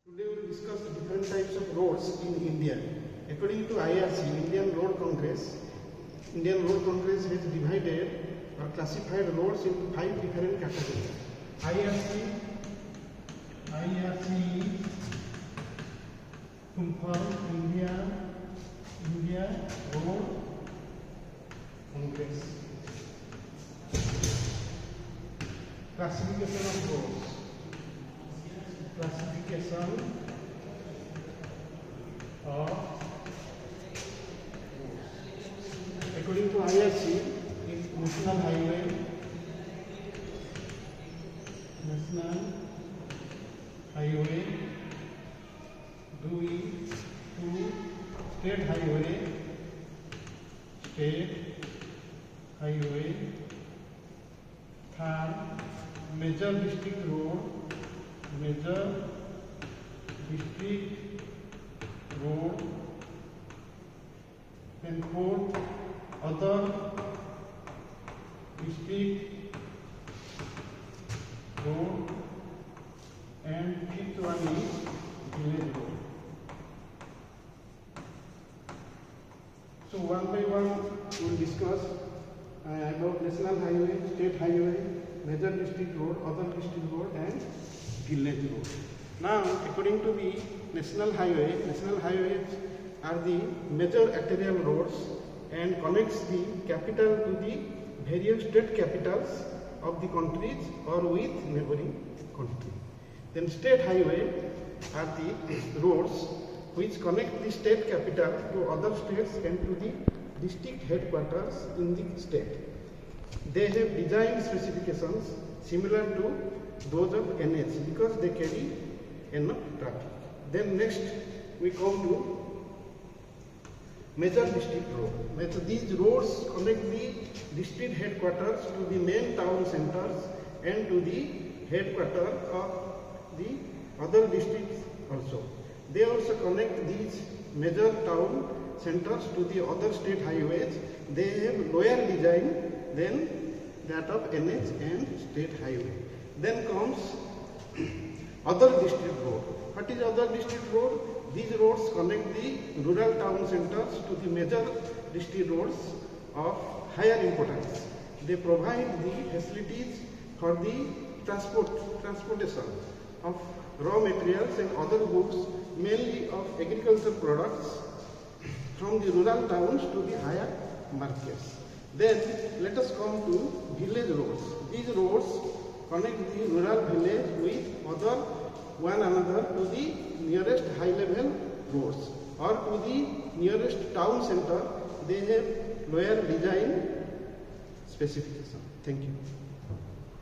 Today we will discuss different types of roads in India. According to IRC, Indian Road Congress has divided or classified roads into 5 different categories. IRC confirmed India Road Congress. Classification of roads. Classification of according to IRC is national highway, DUI, 2 state highway, 3rd major district road, and 4th other district road, and 5th one is village road. So one by one we will discuss about national highway, state highway, major district road, other district road, and village road. Now, according to the national highways are the major arterial roads and connects the capital to the various state capitals of the countries or with neighboring country. Then state highway are the roads which connect the state capital to other states and to the district headquarters in the state. They have design specifications similar to those of NH because they carry enough traffic. Then next we come to major district road. These roads connect the district headquarters to the main town centers and to the headquarters of the other districts also. They also connect these major town centers to the other state highways. They have lower design than that of NH and state highway. Then comes other district road. What is other district road? These roads connect the rural town centers to the major district roads of higher importance. They provide the facilities for the transportation of raw materials and other goods, mainly of agricultural products, from the rural towns to the higher markets. Then let us come to village roads. These roads connect the rural village with one another to the nearest high level roads or to the nearest town center. They have lower design specification. Thank you.